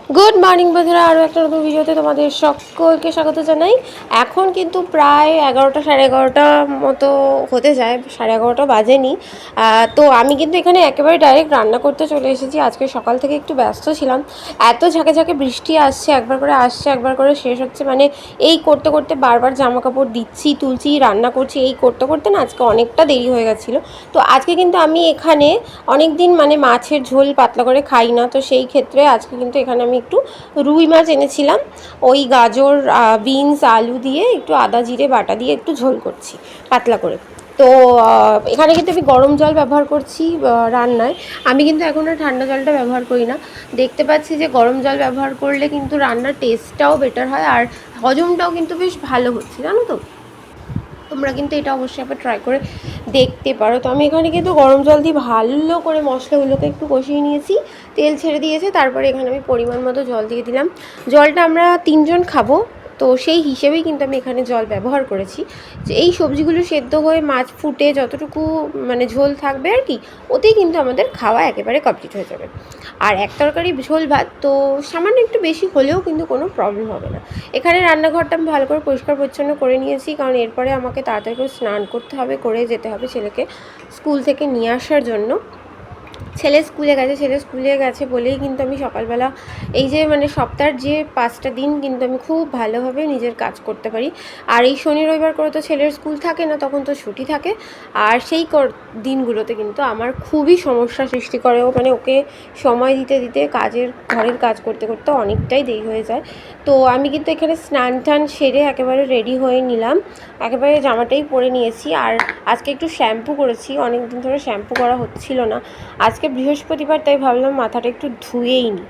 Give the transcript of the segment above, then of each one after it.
Good morning বন্ধুরা, আরও একটা নতুন ভিডিওতে তোমাদের সকলকে স্বাগত জানাই। এখন কিন্তু প্রায় 11টা সাড়ে 11টা মতো হতে যায়, সাড়ে 11টা বাজেনি। তো আমি কিন্তু এখানে একেবারে ডাইরেক্ট রান্না করতে চলে এসেছি। আজকে সকাল থেকে একটু ব্যস্ত ছিলাম, এত ঝাঁকে ঝাঁকে বৃষ্টি আসছে, একবার করে আসছে একবার করে শেষ হচ্ছে। মানে এই করতে করতে বারবার জামা কাপড় দিচ্ছি তুলছি রান্না করছি, এই করতে করতে না আজকে অনেকটা দেরি হয়ে গেছিলো। তো আজকে কিন্তু আমি এখানে অনেক দিন মানে মাছের ঝোল পাতলা করে খাই না, তো সেই ক্ষেত্রে আজকে কিন্তু এখানে আমি একটু রুই মাছ এনেছিলাম। ওই গাজর বিনস আলু দিয়ে একটু আদা জিরে বাটা দিয়ে একটু ঝোল করছি পাতলা করে। তো এখানে কিন্তু আমি গরম জল ব্যবহার করছি রান্নায়। আমি কিন্তু এখন আর ঠান্ডা জলটা ব্যবহার করি না। দেখতে পাচ্ছি যে গরম জল ব্যবহার করলে কিন্তু রান্নার টেস্টটাও বেটার হয়, আর হজমটাও কিন্তু বেশ ভালো হচ্ছে, জানো তো। তোমরা কিন্তু এটা অবশ্যই একবার ট্রাই করে দেখতে পারো। তো আমি এখানে কিন্তু গরম জল দিয়ে ভালো করে মশলাগুলোকে একটু কষিয়ে নিয়েছি, তেল ছেড়ে দিয়েছে। তারপরে এখানে আমি পরিমাণ মতো জল দিয়ে দিলাম। জলটা আমরা 3 জন খাবো, তো সেই হিসেবেই কিন্তু আমি এখানে জল ব্যবহার করেছি। যে এই সবজিগুলো সেদ্ধ হয়ে মাছ ফুটে যতটুকু মানে ঝোল থাকবে আর কি, ওতেই কিন্তু আমাদের খাওয়া একেবারে কমপ্লিট হয়ে যাবে। আর এক তরকারি ঝোল ভাত তো সামান্য একটু বেশি হলেও কিন্তু কোনো প্রবলেম হবে না। এখানে রান্নাঘরটা আমি ভালো করে পরিষ্কার পরিচ্ছন্ন করে নিয়েছি, কারণ এরপরে আমাকে তাড়াতাড়ি করে স্নান করতে হবে, করে যেতে হবে ছেলেকে স্কুল থেকে নিয়ে আসার জন্য। ছেলে স্কুলে গেছে বলেই কিন্তু আমি সকালবেলা এই যে মানে সপ্তাহের যে 5টা দিন কিন্তু আমি খুব ভালোভাবে নিজের কাজ করতে পারি। আর এই শনি রবিবার করে তো ছেলের স্কুল থাকে না, তখন তো ছুটি থাকে। আর সেই দিনগুলোতে কিন্তু আমার খুবই সমস্যা সৃষ্টি করে, মানে ওকে সময় দিতে দিতে ঘরের কাজ করতে করতে অনেকটাই দেরি হয়ে যায়। তো আমি কিন্তু এখানে স্নান টান সেরে একেবারে রেডি হয়ে নিলাম, একেবারে জামাটাই পরে নিয়েছি। আর আজকে একটু শ্যাম্পু করেছি, অনেক দিন ধরে শ্যাম্পু করা হচ্ছিল না। আজকে বৃহস্পতিবার, তাই ভাবলাম মাথাটা একটু ধুয়েই নিই।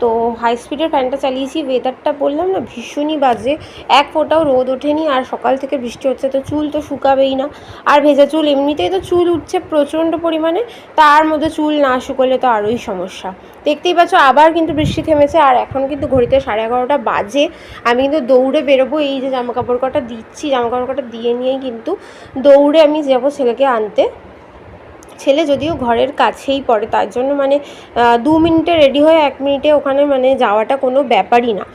তো হাই স্পিডের ফ্যানটা চালিয়েছি। ওয়েদারটা বললাম না ভীষণই বাজে, এক ফোঁটাও রোদ ওঠেনি, আর সকাল থেকে বৃষ্টি হচ্ছে, তো চুল তো শুকাবেই না। আর ভেজা চুল, এমনিতেই তো চুল উঠছে প্রচণ্ড পরিমাণে, তার মধ্যে চুল না শুকোলে তো আরোই সমস্যা। দেখতেই পাচ্ছ আবার কিন্তু বৃষ্টি থেমেছে, আর এখন কিন্তু ঘড়িতে 11:30 বাজে। আমি কিন্তু দৌড়ে বেরোবো, এই যে জামাকাপড় কটা দিচ্ছি, জামাকাপড় কটা দিয়ে নিয়েই কিন্তু দৌড়ে আমি যাবো ছেলেকে আনতে। ছেলে যদিও ঘরের কাছেই পড়ে, তার জন্য মানে 2 মিনিটে রেডি হয়ে 1 মিনিটে ওখানে মানে যাওয়াটা কোনো ব্যাপারই না।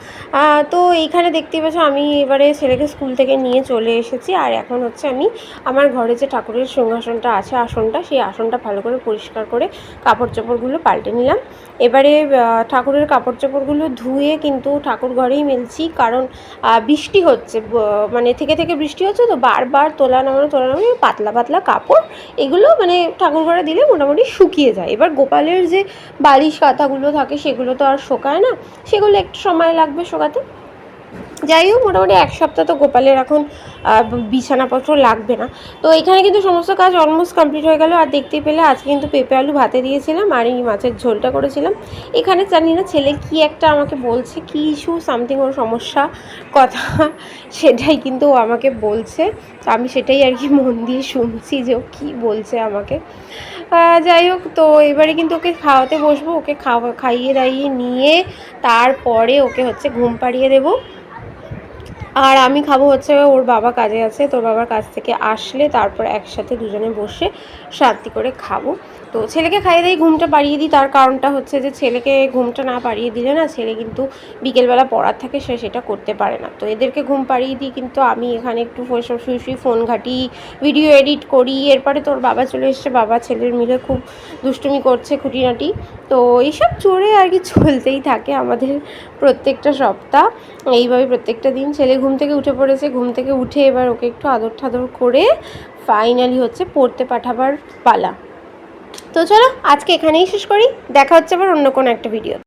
তো এইখানে দেখতেই পাচ্ছ আমি এবারে ছেলেকে স্কুল থেকে নিয়ে চলে এসেছি। আর এখন হচ্ছে আমি আমার ঘরে যে ঠাকুরের সিংহাসনটা আছে, আসনটা, সেই আসনটা ভালো করে পরিষ্কার করে কাপড় চোপড়গুলো পাল্টে নিলাম। এবারে ঠাকুরের কাপড় চোপড়গুলো ধুয়ে কিন্তু ঠাকুর ঘরেই মেলছি, কারণ বৃষ্টি হচ্ছে, মানে থেকে থেকে বৃষ্টি হচ্ছে, তো বারবার তোলা নামানো পাতলা পাতলা কাপড় এগুলো মানে ঠাকুর ঘরে দিলে মোটামুটি শুকিয়ে যায়। এবার গোপালের যে বালিশ কাঁথাগুলো থাকে সেগুলো তো আর শোকায় না, সেগুলো একটু সময় লাগবে শোকাতে। যাই হোক, মোটামুটি 1 সপ্তাহ তো গোপালের এখন বিছানাপত্র লাগবে না। তো এখানে কিন্তু সমস্ত কাজ অলমোস্ট কমপ্লিট হয়ে গেল। আর দেখতেই পেলে আজকে কিন্তু পেঁপে আলু ভাতে দিয়েছিলাম, আর এই মাছের ঝোলটা করেছিলাম। এখানে জানি না ছেলে কি একটা আমাকে বলছে, কি ইস্যু সামথিং, ওর সমস্যা কথা, সেটাই কিন্তু ও আমাকে বলছে। তো আমি সেটাই আর কি মন দিয়ে শুনছি যে ও কী বলছে আমাকে। যাই হোক, তো এবারে কিন্তু ওকে খাওয়াতে বসবো, ওকে খাইয়ে দাইয়ে নিয়ে তারপরে ওকে হচ্ছে ঘুম পাড়িয়ে দেবো। আর আমি খাবো হচ্ছে, ওর বাবা কাজে আছে, তোর বাবার কাছ থেকে আসলে তারপর একসাথে দুজনে বসে শান্তি করে খাবো। তো ছেলেকে খাইয়ে দিয়ে ঘুমটা পাড়িয়ে দিই, তার কারণটা হচ্ছে যে ছেলেকে ঘুমটা না পাড়িয়ে দিলে না ছেলে কিন্তু বিকেলবেলা পড়ার থাকে, সে সেটা করতে পারে না। তো এদেরকে ঘুম পাড়িয়ে দিই, কিন্তু আমি এখানে একটু শুয়ে ফোন ঘাঁটি, ভিডিও এডিট করি। এরপরে তোর বাবা চলে এসছে, বাবা ছেলের মিলে খুব দুষ্টুমি করছে খুঁটিনাটি। তো এইসব চড়ে আর কি চলতেই থাকে আমাদের প্রত্যেকটা সপ্তাহ, এইভাবে প্রত্যেকটা দিন। ছেলে ঘুম থেকে উঠে পড়েছে, ঘুম থেকে উঠে এবার ওকে একটু আদর ঠাদর করে ফাইনালি হচ্ছে পড়তে পাঠাবার পালা। তো চলো আজকে এখানেই শেষ করি, দেখা হচ্ছে আবার অন্য কোনো একটা ভিডিও।